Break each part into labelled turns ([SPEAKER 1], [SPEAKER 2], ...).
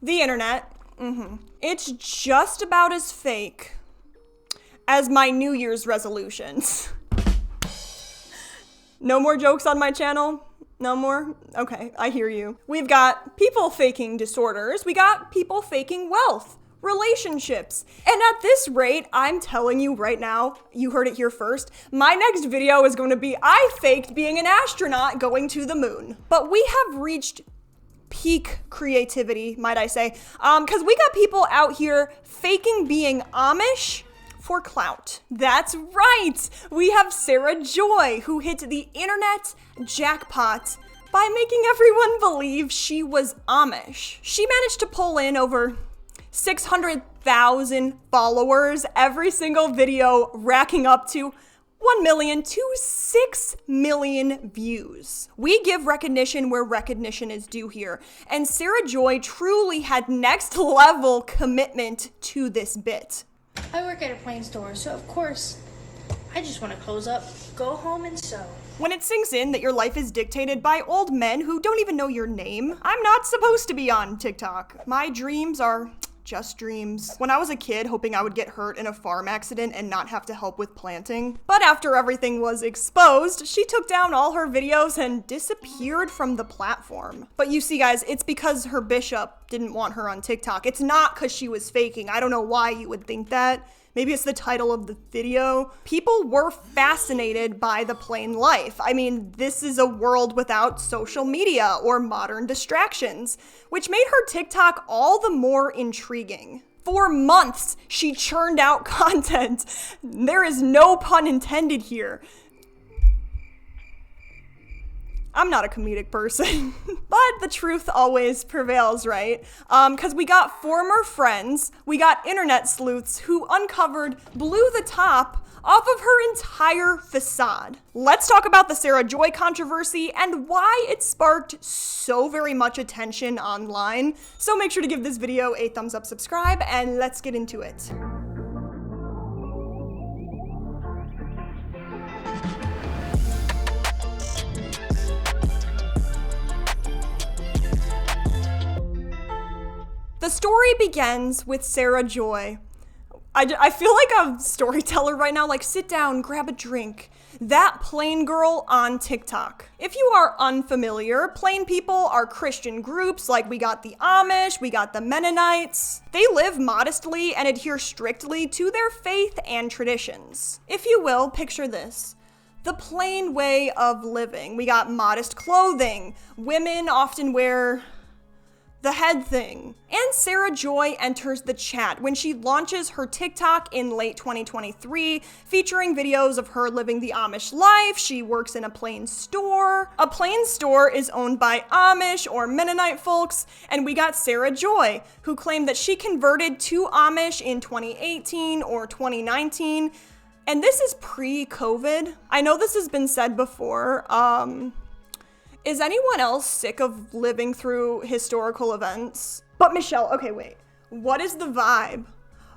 [SPEAKER 1] The internet. It's just about as fake as my New Year's resolutions. No more jokes on my channel? No more? Okay, I hear you. We've got people faking disorders. We got people faking wealth, relationships. And at this rate, I'm telling you right now, you heard it here first, my next video is going to be I faked being an astronaut going to the moon. But we have reached peak creativity, might I say, because we got people out here faking being Amish for clout. That's right! We have Sarah Joy, who hit the internet jackpot by making everyone believe she was Amish. She managed to pull in over 600,000 followers, every single video racking up to 1 million to 6 million views. We give recognition where recognition is due here, and Sarah Joy truly had next level commitment to this bit.
[SPEAKER 2] I work at a plane store, so of course, I just want to close up, go home and sew.
[SPEAKER 1] When it sinks in that your life is dictated by old men who don't even know your name, I'm not supposed to be on TikTok. My dreams are just dreams. When I was a kid, hoping I would get hurt in a farm accident and not have to help with planting. But after everything was exposed, she took down all her videos and disappeared from the platform. But you see, guys, it's because her bishop didn't want her on TikTok. It's not because she was faking. I don't know why you would think that. Maybe it's the title of the video. People were fascinated by the plain life. I mean, this is a world without social media or modern distractions, which made her TikTok all the more intriguing. For months, she churned out content. There is no pun intended here. I'm not a comedic person, but the truth always prevails, right? Because we got former friends, we got internet sleuths who uncovered, blew the top off of her entire facade. Let's talk about the Sarah Joy controversy and why it sparked so very much attention online. So make sure to give this video a thumbs up, subscribe, and let's get into it. The story begins with Sarah Joy. I feel like a storyteller right now, like sit down, grab a drink. That plain girl on TikTok. If you are unfamiliar, plain people are Christian groups like we got the Amish, we got the Mennonites. They live modestly and adhere strictly to their faith and traditions. If you will, picture this. The plain way of living. We got modest clothing. Women often wear the head thing. And Sarah Joy enters the chat when she launches her TikTok in late 2023, featuring videos of her living the Amish life. She works in a plain store. A plain store is owned by Amish or Mennonite folks, and we got Sarah Joy, who claimed that she converted to Amish in 2018 or 2019, and this is pre-COVID. I know this has been said before, is anyone else sick of living through historical events? But Michelle, okay, wait. What is the vibe?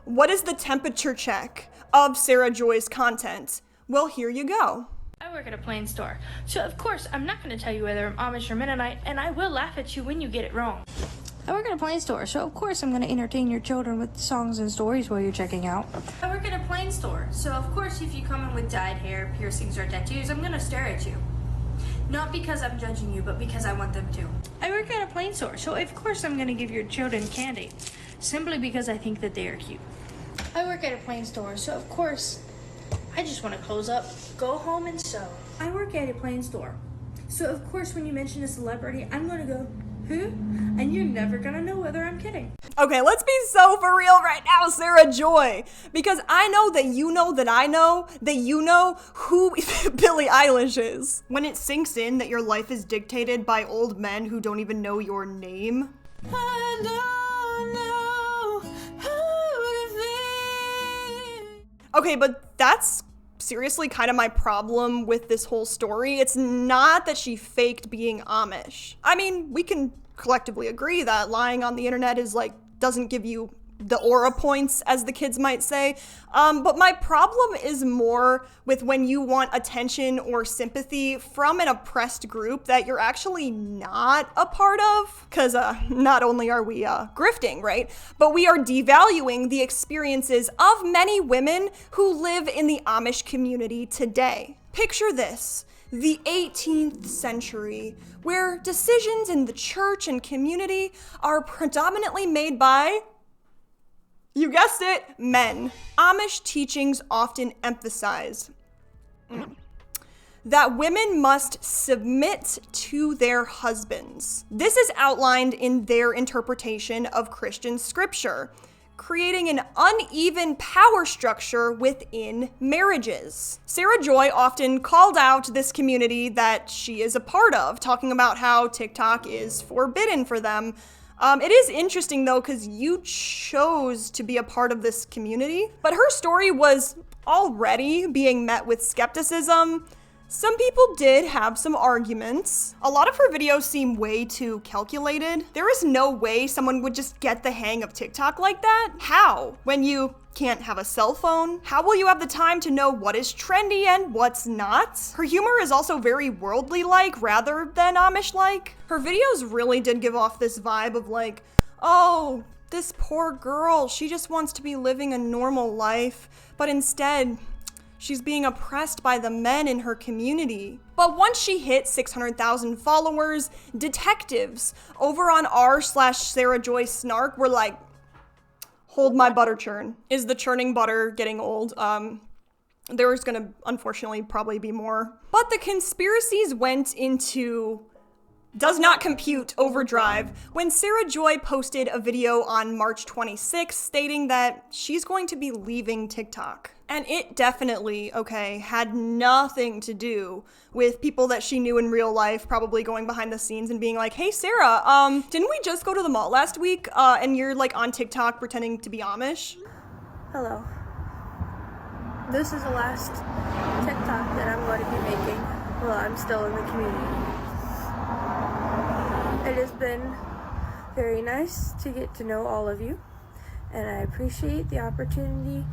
[SPEAKER 1] What is the temperature check of Sarah Joy's content? Well, here you go.
[SPEAKER 2] I work at a plane store, so of course I'm not going to tell you whether I'm Amish or Mennonite, and I will laugh at you when you get it wrong. I work at a plane store, so of course I'm going to entertain your children with songs and stories while you're checking out. I work at a plane store, so of course if you come in with dyed hair, piercings, or tattoos, I'm going to stare at you. Not because I'm judging you, but because I want them to. I work at a plane store, so of course I'm going to give your children candy, simply because I think that they are cute. I work at a plane store, so of course I just want to close up, go home and sew. I work at a plane store, so of course when you mention a celebrity, I'm going to go, who? And you're never going to know whether I'm kidding.
[SPEAKER 1] Okay, let's be so for real right now, Sarah Joy, because I know that you know that I know that you know who Billie Eilish is. When it sinks in that your life is dictated by old men who don't even know your name. I don't know who to think. Okay, but that's seriously kind of my problem with this whole story. It's not that she faked being Amish. I mean, we can collectively agree that lying on the internet is like, doesn't give you the aura points, as the kids might say. But my problem is more with when you want attention or sympathy from an oppressed group that you're actually not a part of. Because not only are we grifting, right? But we are devaluing the experiences of many women who live in the Amish community today. Picture this. The 18th century, where decisions in the church and community are predominantly made by, you guessed it, men. Amish teachings often emphasize that women must submit to their husbands. This is outlined in their interpretation of Christian scripture, creating an uneven power structure within marriages. Sarah Joy often called out this community that she is a part of, talking about how TikTok is forbidden for them. It is interesting though, because you chose to be a part of this community, but her story was already being met with skepticism. Some people did have some arguments. A lot of her videos seem way too calculated. There is no way someone would just get the hang of TikTok like that. How? When you can't have a cell phone? How will you have the time to know what is trendy and what's not? Her humor is also very worldly-like rather than Amish-like. Her videos really did give off this vibe of like, oh, this poor girl, she just wants to be living a normal life, but instead, she's being oppressed by the men in her community. But once she hit 600,000 followers, detectives over on r/Sarah Joy Snark were like, hold my butter churn. Is the churning butter getting old? There's gonna, unfortunately, probably be more. But the conspiracies went into does not compute overdrive when Sarah Joy posted a video on March 26th stating that she's going to be leaving TikTok. And it definitely, okay, had nothing to do with people that she knew in real life probably going behind the scenes and being like, hey Sarah, didn't we just go to the mall last week and you're like on TikTok pretending to be Amish?
[SPEAKER 3] Hello. This is the last TikTok that I'm going to be making while I'm still in the community. It has been very nice to get to know all of you, and I appreciate the opportunity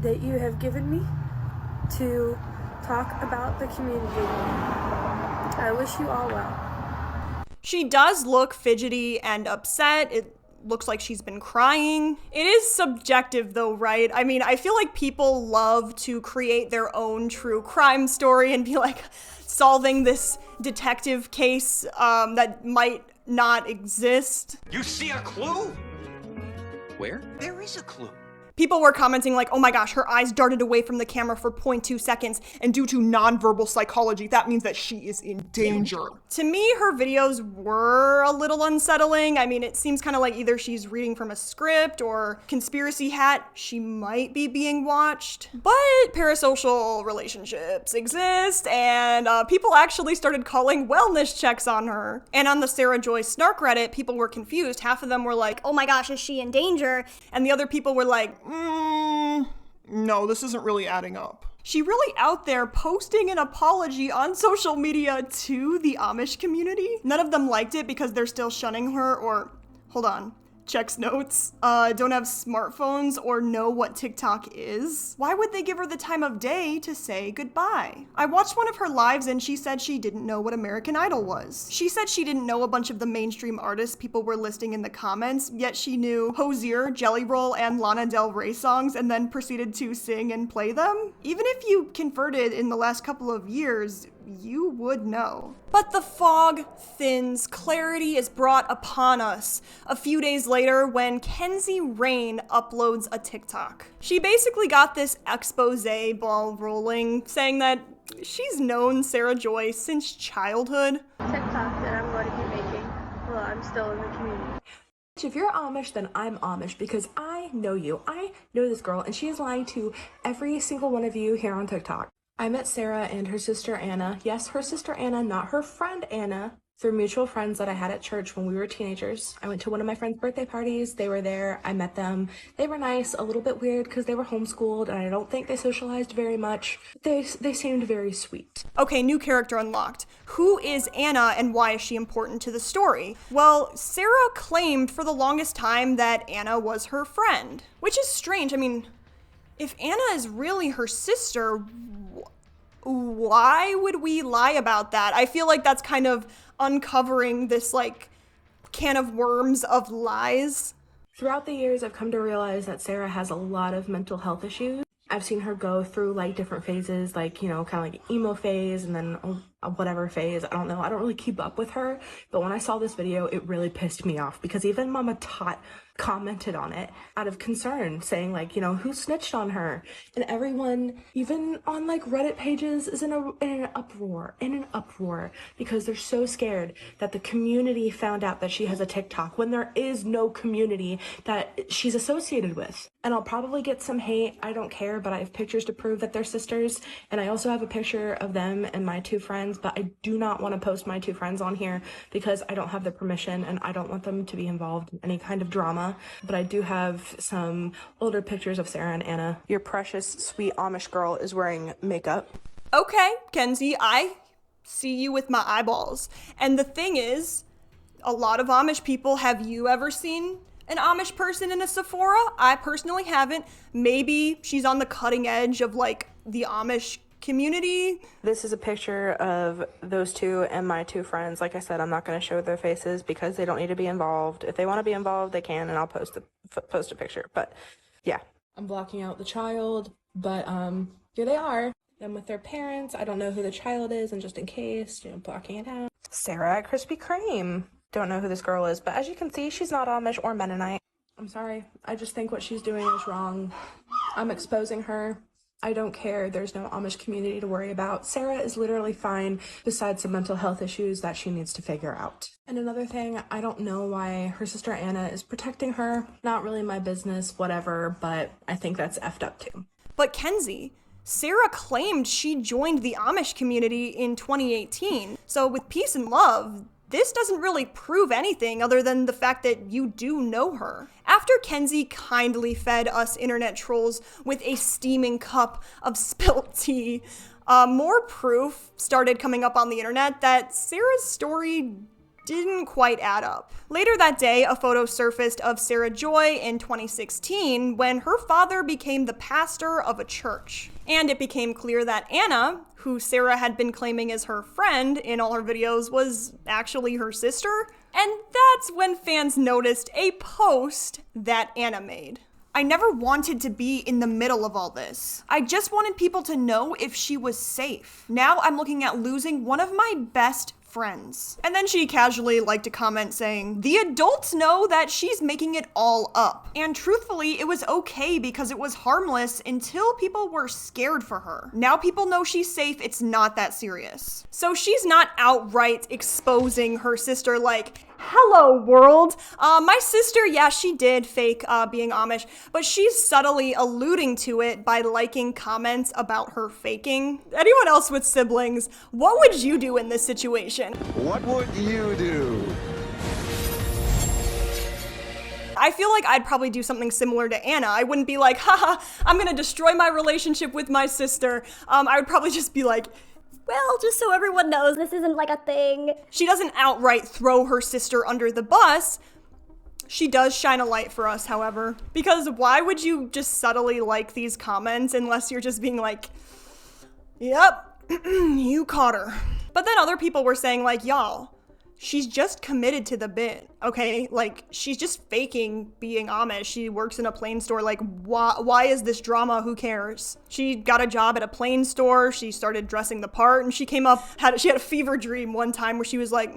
[SPEAKER 3] that you have given me to talk about the community. I wish you all well.
[SPEAKER 1] She does look fidgety and upset. It looks like she's been crying. It is subjective though, right? I mean, I feel like people love to create their own true crime story and be like solving this detective case that might not exist.
[SPEAKER 4] You see a clue? Where? There is a clue.
[SPEAKER 1] People were commenting like, oh my gosh, her eyes darted away from the camera for 0.2 seconds, and due to nonverbal psychology, that means that she is in danger. To me, her videos were a little unsettling. I mean, it seems kind of like either she's reading from a script or conspiracy hat, she might be being watched. But parasocial relationships exist, and people actually started calling wellness checks on her. And on the Sarah Joy Snark Reddit, people were confused. Half of them were like, oh my gosh, is she in danger? And the other people were like,
[SPEAKER 5] no, this isn't really adding up.
[SPEAKER 1] She really out there posting an apology on social media to the Amish community. None of them liked it because they're still shunning her or, hold on, checks notes, don't have smartphones or know what TikTok is. Why would they give her the time of day to say goodbye? I watched one of her lives and she said she didn't know what American Idol was. She said she didn't know a bunch of the mainstream artists people were listing in the comments, yet she knew Hozier, Jelly Roll, and Lana Del Rey songs and then proceeded to sing and play them. Even if you converted in the last couple of years, you would know. But the fog thins, clarity is brought upon us a few days later when Kenzie Rain uploads a TikTok. She basically got this expose ball rolling, saying that she's known Sarah Joy since childhood.
[SPEAKER 3] TikTok that I'm going to be making while I'm still in the community.
[SPEAKER 6] If you're Amish, then I'm Amish because I know you. I know this girl, and she is lying to every single one of you here on TikTok. I met Sarah and her sister Anna. Yes, her sister Anna, not her friend Anna. through mutual friends that I had at church when we were teenagers. I went to one of my friend's birthday parties. They were there. I met them. They were nice, a little bit weird because they were homeschooled and I don't think they socialized very much. They seemed very sweet.
[SPEAKER 1] Okay, new character unlocked. Who is Anna and why is she important to the story? Well, Sarah claimed for the longest time that Anna was her friend, which is strange. I mean, if Anna is really her sister, why would we lie about that? I feel like that's kind of uncovering this like can of worms of lies.
[SPEAKER 6] Throughout the years, I've come to realize that Sarah has a lot of mental health issues. I've seen her go through like different phases, like, you know, kind of like emo phase and then whatever phase. I don't know. I don't really keep up with her. But when I saw this video, it really pissed me off because even Mama Tot commented on it out of concern, saying like, you know, who snitched on her? And everyone, even on like Reddit pages, is in an uproar because they're so scared that the community found out that she has a TikTok when there is no community that she's associated with. And I'll probably get some hate. I don't care, but I have pictures to prove that they're sisters. And I also have a picture of them and my two friends, but I do not want to post my two friends on here because I don't have their permission and I don't want them to be involved in any kind of drama. But I do have some older pictures of Sarah and Anna. Your precious, sweet Amish girl is wearing makeup.
[SPEAKER 1] Okay, Kenzie, I see you with my eyeballs. And the thing is, a lot of Amish people, have you ever seen an Amish person in a Sephora? I personally haven't. Maybe she's on the cutting edge of like the Amish community.
[SPEAKER 6] This is a picture of those two and my two friends. Like I said, I'm not going to show their faces because they don't need to be involved. If they want to be involved, they can, and I'll post a picture. But yeah, I'm blocking out the child, but here they are. Them with their parents. I don't know who the child is, and just in case, you know, blocking it out. Sarah at Krispy Kreme. Don't know who this girl is, but as you can see, she's not Amish or Mennonite. I'm sorry. I just think what she's doing is wrong. I'm exposing her. I don't care. There's no Amish community to worry about. Sarah is literally fine besides some mental health issues that she needs to figure out. And another thing, I don't know why her sister Anna is protecting her. Not really my business, whatever, but I think that's effed up too.
[SPEAKER 1] But Kenzie, Sarah claimed she joined the Amish community in 2018. So with peace and love, this doesn't really prove anything other than the fact that you do know her. After Kenzie kindly fed us internet trolls with a steaming cup of spilt tea, more proof started coming up on the internet that Sarah's story didn't quite add up. Later that day, a photo surfaced of Sarah Joy in 2016 when her father became the pastor of a church. And it became clear that Anna, who Sarah had been claiming as her friend in all her videos, was actually her sister. And that's when fans noticed a post that Anna made. I never wanted to be in the middle of all this. I just wanted people to know if she was safe. Now I'm looking at losing one of my best friends. And then she casually liked to comment saying, the adults know that she's making it all up. And truthfully, it was okay because it was harmless until people were scared for her. Now people know she's safe, it's not that serious. So she's not outright exposing her sister like, hello world. My sister, yeah, she did fake being Amish, but she's subtly alluding to it by liking comments about her faking. Anyone else with siblings, what would you do in this situation?
[SPEAKER 4] What would you do?
[SPEAKER 1] I feel like I'd probably do something similar to Anna. I wouldn't be like, haha, I'm gonna destroy my relationship with my sister. I would probably just be like, well, just so everyone knows, this isn't like a thing. She doesn't outright throw her sister under the bus. She does shine a light for us, however. Because why would you just subtly like these comments unless you're just being like, yep, you caught her. But then other people were saying like, y'all, she's just committed to the bit, okay? Like, she's just faking being Amish. She works in a plane store. Like, why is this drama? Who cares? She got a job at a plane store. She started dressing the part, and she came up, she had a fever dream one time where she was like,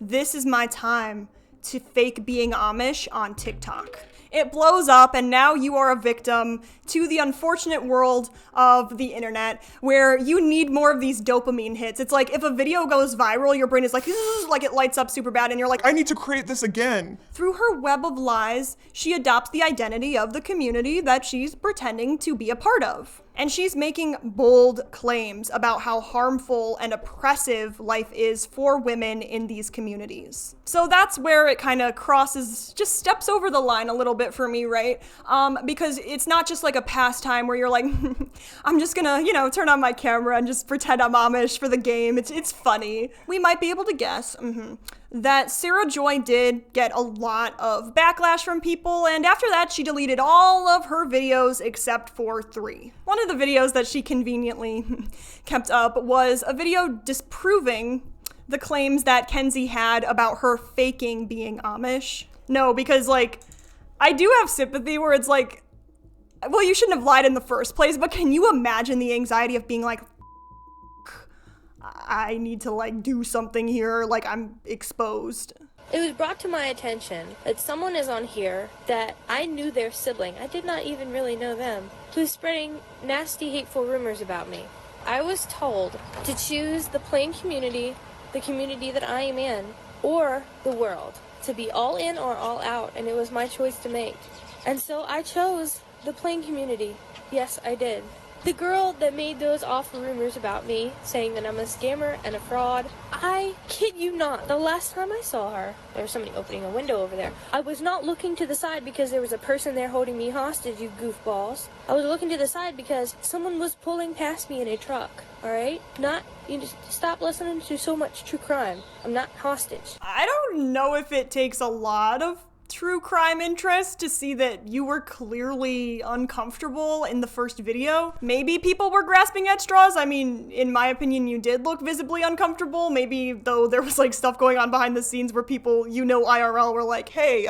[SPEAKER 1] this is my time to fake being Amish on TikTok. It blows up, and now you are a victim to the unfortunate world of the internet where you need more of these dopamine hits. It's like if a video goes viral, your brain is like it lights up super bad, and you're like,
[SPEAKER 5] I need to create this again.
[SPEAKER 1] Through her web of lies, she adopts the identity of the community that she's pretending to be a part of. And she's making bold claims about how harmful and oppressive life is for women in these communities. So that's where it kind of crosses, just steps over the line a little bit for me, right? Because it's not just like a pastime where you're like, I'm just gonna, turn on my camera and just pretend I'm Amish for the game. It's funny. We might be able to guess that Sarah Joy did get a lot of backlash from people, and after that she deleted all of her videos except for 3. One of the videos that she conveniently kept up was a video disproving the claims that Kenzie had about her faking being Amish. No, because I do have sympathy where it's like, well, you shouldn't have lied in the first place, but can you imagine the anxiety of being like, I need to do something here, I'm exposed.
[SPEAKER 2] It was brought to my attention that someone is on here that I knew their sibling, I did not even really know them, who's spreading nasty, hateful rumors about me. I was told to choose the plain community, the community that I am in, or the world, to be all in or all out, and it was my choice to make. And so I chose the plain community. Yes, I did. The girl that made those awful rumors about me, saying that I'm a scammer and a fraud, I kid you not, the last time I saw her, there was somebody opening a window over there. I was not looking to the side because there was a person there holding me hostage, you goofballs. I was looking to the side because someone was pulling past me in a truck, alright? You just stop listening to so much true crime. I'm not hostage.
[SPEAKER 1] I don't know if it takes a lot of true crime interest to see that you were clearly uncomfortable in the first video. Maybe people were grasping at straws. I mean, in my opinion, you did look visibly uncomfortable. Maybe though there was stuff going on behind the scenes where people, IRL were like, hey,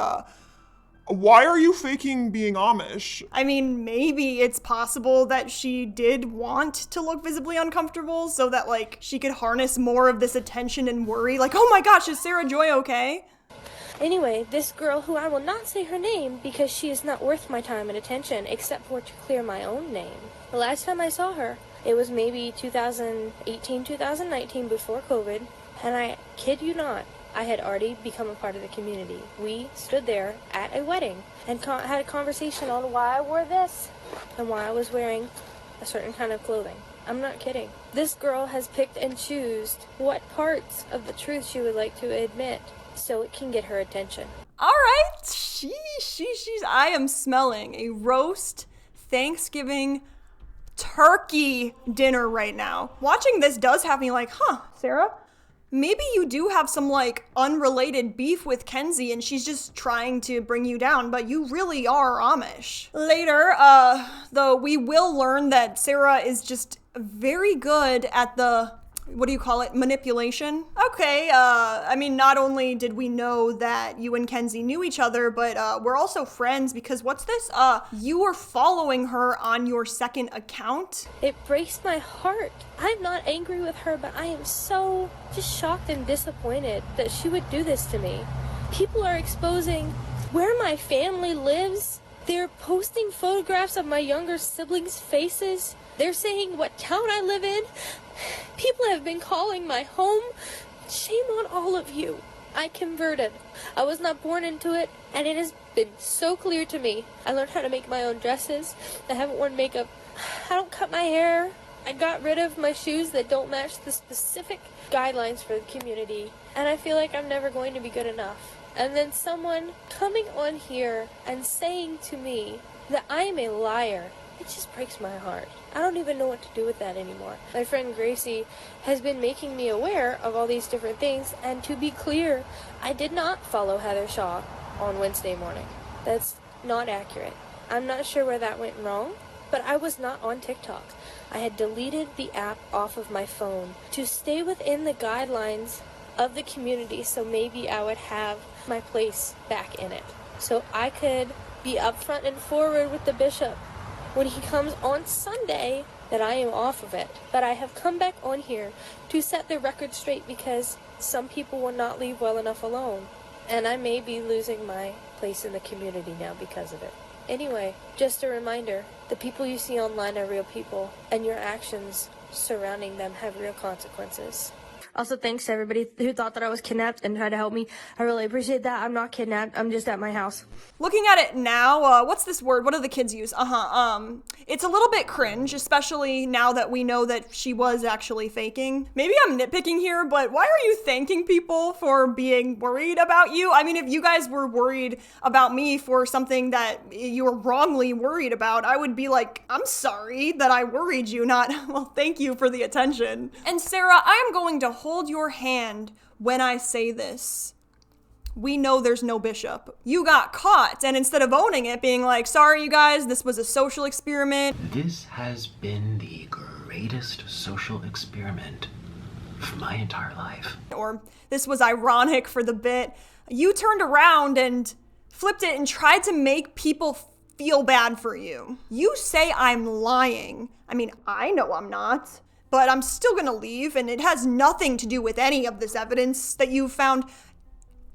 [SPEAKER 5] why are you faking being Amish?
[SPEAKER 1] I mean, maybe it's possible that she did want to look visibly uncomfortable so that she could harness more of this attention and worry. Oh my gosh, is Sarah Joy okay?
[SPEAKER 2] Anyway, this girl, who I will not say her name because she is not worth my time and attention except for to clear my own name. The last time I saw her, it was maybe 2018, 2019 before COVID, and I kid you not, I had already become a part of the community. We stood there at a wedding and had a conversation on why I wore this and why I was wearing a certain kind of clothing. I'm not kidding. This girl has picked and chosen what parts of the truth she would like to admit, so it can get her attention.
[SPEAKER 1] All right, I am smelling a roast Thanksgiving turkey dinner right now. Watching this does have me Sarah, maybe you do have some unrelated beef with Kenzie and she's just trying to bring you down, but you really are Amish. Later, though, we will learn that Sarah is just very good at the manipulation. Okay, I mean, not only did we know that you and Kenzie knew each other, but we're also friends because what's this? You were following her on your second account?
[SPEAKER 2] It breaks my heart. I'm not angry with her, but I am so just shocked and disappointed that she would do this to me. People are exposing where my family lives. They're posting photographs of my younger siblings' faces. They're saying what town I live in. People have been calling my home. Shame on all of you. I converted. I was not born into it, and it has been so clear to me. I learned how to make my own dresses. I haven't worn makeup. I don't cut my hair. I got rid of my shoes that don't match the specific guidelines for the community, and I feel like I'm never going to be good enough. And then someone coming on here and saying to me that I am a liar, it just breaks my heart. I don't even know what to do with that anymore. My friend Gracie has been making me aware of all these different things, and to be clear, I did not follow Heather Shaw on Wednesday morning. That's not accurate. I'm not sure where that went wrong, but I was not on TikTok. I had deleted the app off of my phone to stay within the guidelines of the community, so maybe I would have my place back in it. So I could be upfront and forward with the bishop when he comes on Sunday that I am off of it. But I have come back on here to set the record straight because some people will not leave well enough alone. And I may be losing my place in the community now because of it. Anyway, just a reminder, the people you see online are real people, and your actions surrounding them have real consequences.
[SPEAKER 3] Also, thanks to everybody who thought that I was kidnapped and tried to help me. I really appreciate that. I'm not kidnapped. I'm just at my house.
[SPEAKER 1] Looking at it now, what's this word? What do the kids use? It's a little bit cringe, especially now that we know that she was actually faking. Maybe I'm nitpicking here, but why are you thanking people for being worried about you? I mean, if you guys were worried about me for something that you were wrongly worried about, I would be like, I'm sorry that I worried you, not, well, thank you for the attention. And Sarah, I am going to hold your hand when I say this. We know there's no bishop. You got caught, and instead of owning it, being like, sorry you guys, this was a social experiment.
[SPEAKER 7] This has been the greatest social experiment for my entire life.
[SPEAKER 1] Or this was ironic for the bit. You turned around and flipped it and tried to make people feel bad for you. You say I'm lying. I mean, I know I'm not, but I'm still gonna leave, and it has nothing to do with any of this evidence that you found.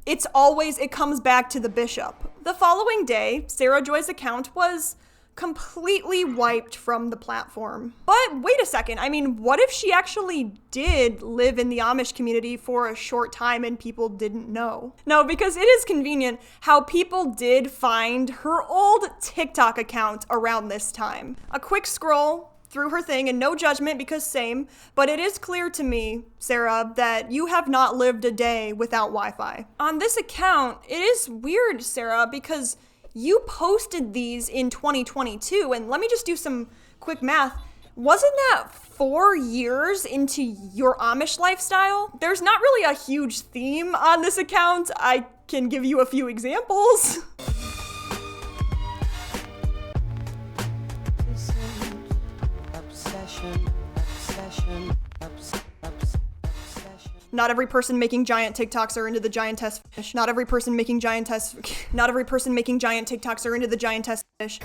[SPEAKER 1] It comes back to the bishop. The following day, Sarah Joy's account was completely wiped from the platform. But wait a second, I mean, what if she actually did live in the Amish community for a short time and people didn't know? No, because it is convenient how people did find her old TikTok account around this time. A quick scroll through her thing, and no judgment because same, but it is clear to me, Sarah, that you have not lived a day without Wi-Fi. On this account, it is weird, Sarah, because you posted these in 2022, and let me just do some quick math. Wasn't that 4 years into your Amish lifestyle? There's not really a huge theme on this account. I can give you a few examples. Not every person making giant TikToks are into the giantess fish. Not every person making giant TikToks are into the giantess fish.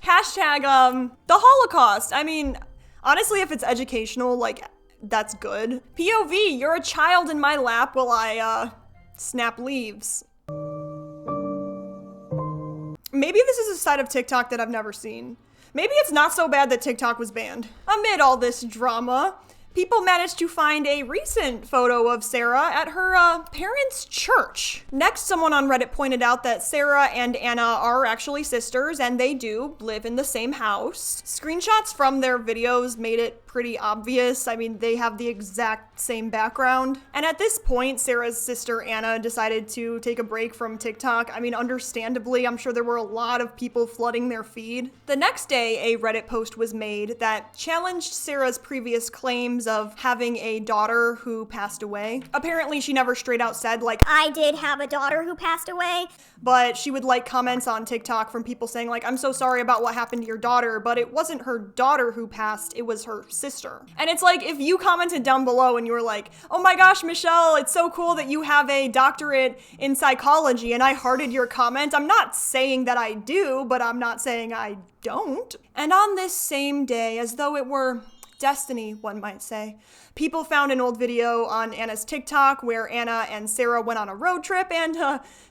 [SPEAKER 1] Hashtag, the Holocaust. I mean, honestly, if it's educational, like, that's good. POV, you're a child in my lap while I, snap leaves. Maybe this is a side of TikTok that I've never seen. Maybe it's not so bad that TikTok was banned. Amid all this drama, people managed to find a recent photo of Sarah at her parents' church. Next, someone on Reddit pointed out that Sarah and Anna are actually sisters, and they do live in the same house. Screenshots from their videos made it pretty obvious. I mean, they have the exact same background. And at this point, Sarah's sister Anna decided to take a break from TikTok. I mean, understandably, I'm sure there were a lot of people flooding their feed. The next day, a Reddit post was made that challenged Sarah's previous claims of having a daughter who passed away. Apparently, she never straight out said, like,
[SPEAKER 8] I did have a daughter who passed away.
[SPEAKER 1] But she would like comments on TikTok from people saying, like, I'm so sorry about what happened to your daughter, but it wasn't her daughter who passed, it was her sister. And it's like, if you commented down below and you were like, oh my gosh, Michelle, it's so cool that you have a doctorate in psychology, and I hearted your comment. I'm not saying that I do, but I'm not saying I don't. And on this same day, as though it were destiny, one might say, people found an old video on Anna's TikTok where Anna and Sarah went on a road trip, and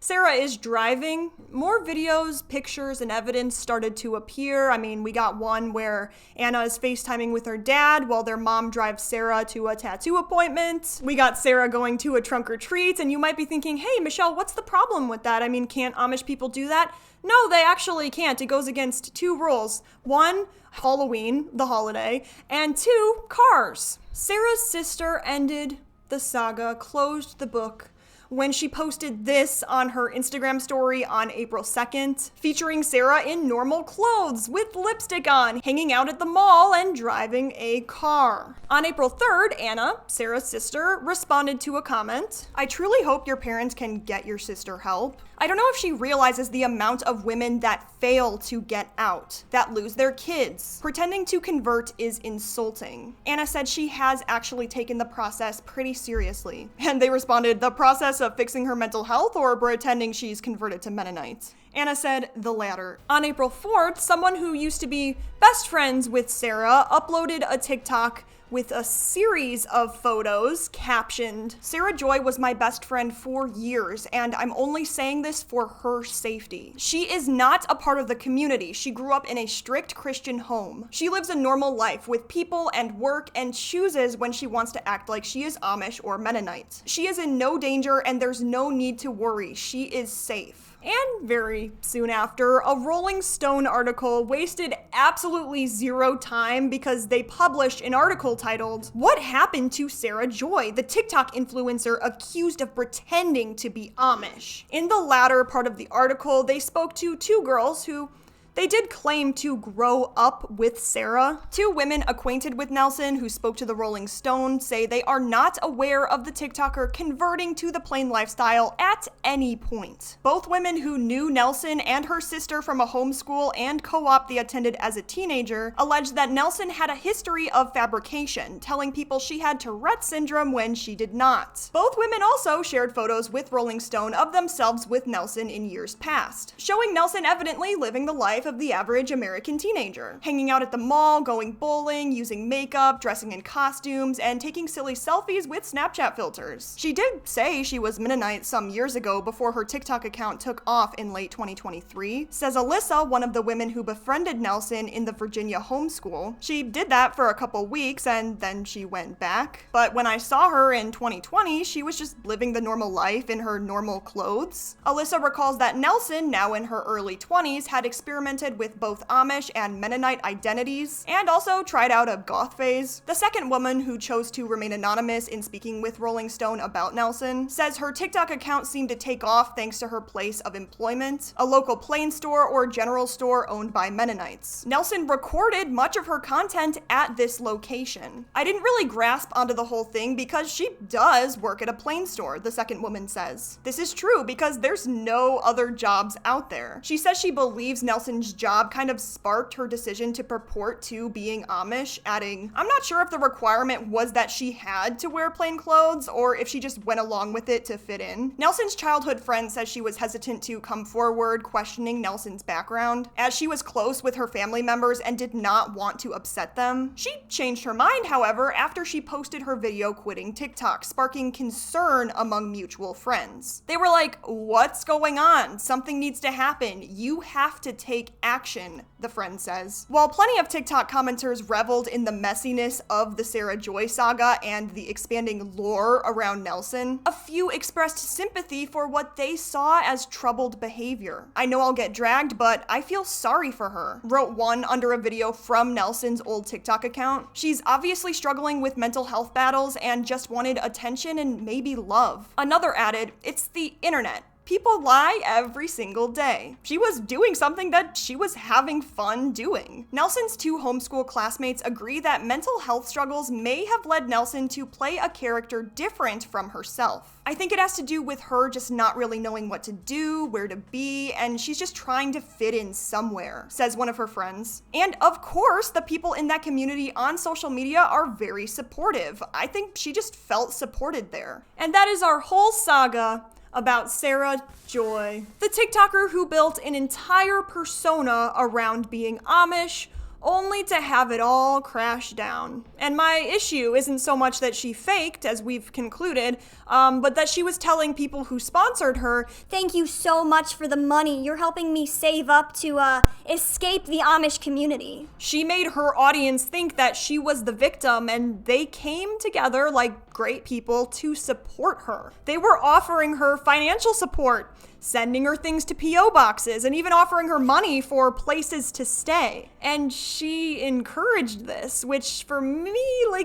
[SPEAKER 1] Sarah is driving. More videos, pictures, and evidence started to appear. I mean, we got one where Anna is FaceTiming with her dad while their mom drives Sarah to a tattoo appointment. We got Sarah going to a trunk or treat, and you might be thinking, hey, Michelle, what's the problem with that? I mean, can't Amish people do that? No, they actually can't. It goes against 2 rules. 1, Halloween, the holiday, and 2, cars. Sarah's sister ended the saga, closed the book, when she posted this on her Instagram story on April 2nd, featuring Sarah in normal clothes with lipstick on, hanging out at the mall and driving a car. On April 3rd, Anna, Sarah's sister, responded to a comment. I truly hope your parents can get your sister help. I don't know if she realizes the amount of women that fail to get out, that lose their kids. Pretending to convert is insulting. Anna said she has actually taken the process pretty seriously. And they responded, the process of fixing her mental health or pretending she's converted to Mennonite? Anna said the latter. On April 4th, someone who used to be best friends with Sarah uploaded a TikTok with a series of photos captioned, "Sarah Joy was my best friend for years, and I'm only saying this for her safety. She is not a part of the community. She grew up in a strict Christian home. She lives a normal life with people and work and chooses when she wants to act like she is Amish or Mennonite. She is in no danger and there's no need to worry. She is safe." And very soon after, a Rolling Stone article wasted absolutely zero time because they published an article titled, "What Happened to Sarah Joy, the TikTok influencer accused of pretending to be Amish?" In the latter part of the article, they spoke to two girls who they did claim to grow up with Sarah. Two women acquainted with Nelson who spoke to the Rolling Stone say they are not aware of the TikToker converting to the plain lifestyle at any point. Both women who knew Nelson and her sister from a homeschool and co-op they attended as a teenager alleged that Nelson had a history of fabrication, telling people she had Tourette syndrome when she did not. Both women also shared photos with Rolling Stone of themselves with Nelson in years past, showing Nelson evidently living the life of the average American teenager, hanging out at the mall, going bowling, using makeup, dressing in costumes, and taking silly selfies with Snapchat filters. She did say she was Mennonite some years ago before her TikTok account took off in late 2023, says Alyssa, one of the women who befriended Nelson in the Virginia homeschool. She did that for a couple weeks and then she went back. But when I saw her in 2020, she was just living the normal life in her normal clothes. Alyssa recalls that Nelson, now in her early 20s, had experimented with both Amish and Mennonite identities, and also tried out a goth phase. The second woman, who chose to remain anonymous in speaking with Rolling Stone about Nelson, says her TikTok account seemed to take off thanks to her place of employment, a local plain store or general store owned by Mennonites. Nelson recorded much of her content at this location. "I didn't really grasp onto the whole thing because she does work at a plain store," the second woman says. "This is true because there's no other jobs out there." She says she believes Nelson's job kind of sparked her decision to purport to being Amish, adding, "I'm not sure if the requirement was that she had to wear plain clothes or if she just went along with it to fit in." Nelson's childhood friend says she was hesitant to come forward, questioning Nelson's background, as she was close with her family members and did not want to upset them. She changed her mind, however, after she posted her video quitting TikTok, sparking concern among mutual friends. They were like, "What's going on? Something needs to happen. You have to take action," the friend says. While plenty of TikTok commenters reveled in the messiness of the Sarah Joy saga and the expanding lore around Nelson, a few expressed sympathy for what they saw as troubled behavior. "I know I'll get dragged, but I feel sorry for her," wrote one under a video from Nelson's old TikTok account. "She's obviously struggling with mental health battles and just wanted attention and maybe love." Another added, "It's the internet. People lie every single day." She was doing something that she was having fun doing. Nelson's two homeschool classmates agree that mental health struggles may have led Nelson to play a character different from herself. "I think it has to do with her just not really knowing what to do, where to be, and she's just trying to fit in somewhere," says one of her friends. And of course, the people in that community on social media are very supportive. I think she just felt supported there. And that is our whole saga about Sarah Joy, the TikToker who built an entire persona around being Amish, only to have it all crash down. And my issue isn't so much that she faked, as we've concluded, but that she was telling people who sponsored her,
[SPEAKER 8] "Thank you so much for the money. You're helping me save up to escape the Amish community."
[SPEAKER 1] She made her audience think that she was the victim, and they came together like great people to support her. They were offering her financial support, sending her things to P.O. boxes, and even offering her money for places to stay. And she encouraged this, which for me,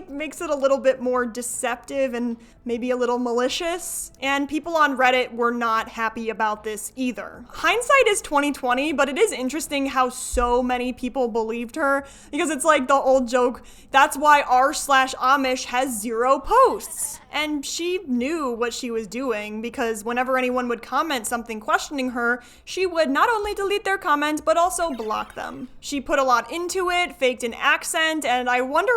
[SPEAKER 1] makes it a little bit more deceptive and maybe a little malicious. And people on Reddit were not happy about this either. Hindsight is 2020, but it is interesting how so many people believed her, because it's like the old joke, that's why r/Amish has 0 posts. And she knew what she was doing, because whenever anyone would comment something questioning her, she would not only delete their comment, but also block them. She put a lot into it, faked an accent, and I wonder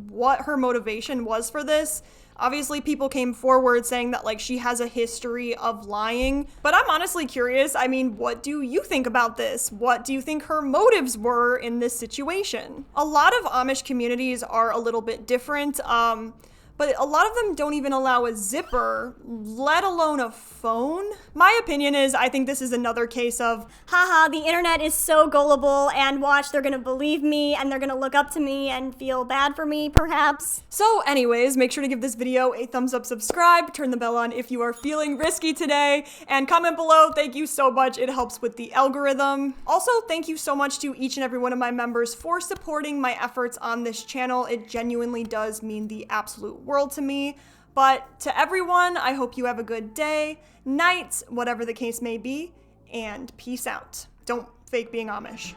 [SPEAKER 1] what her motivation was for this. Obviously, people came forward saying that like she has a history of lying, but I'm honestly curious. I mean, what do you think about this? What do you think her motives were in this situation? A lot of Amish communities are a little bit different, but a lot of them don't even allow a zipper, let alone a phone. My opinion is I think this is another case of,
[SPEAKER 8] haha, the internet is so gullible, and watch, they're gonna believe me and they're gonna look up to me and feel bad for me, perhaps.
[SPEAKER 1] So anyways, make sure to give this video a thumbs up, subscribe, turn the bell on if you are feeling risky today, and comment below. Thank you so much. It helps with the algorithm. Also, thank you so much to each and every one of my members for supporting my efforts on this channel. It genuinely does mean the absolute world to me. But to everyone, I hope you have a good day, night, whatever the case may be, and peace out. Don't fake being Amish.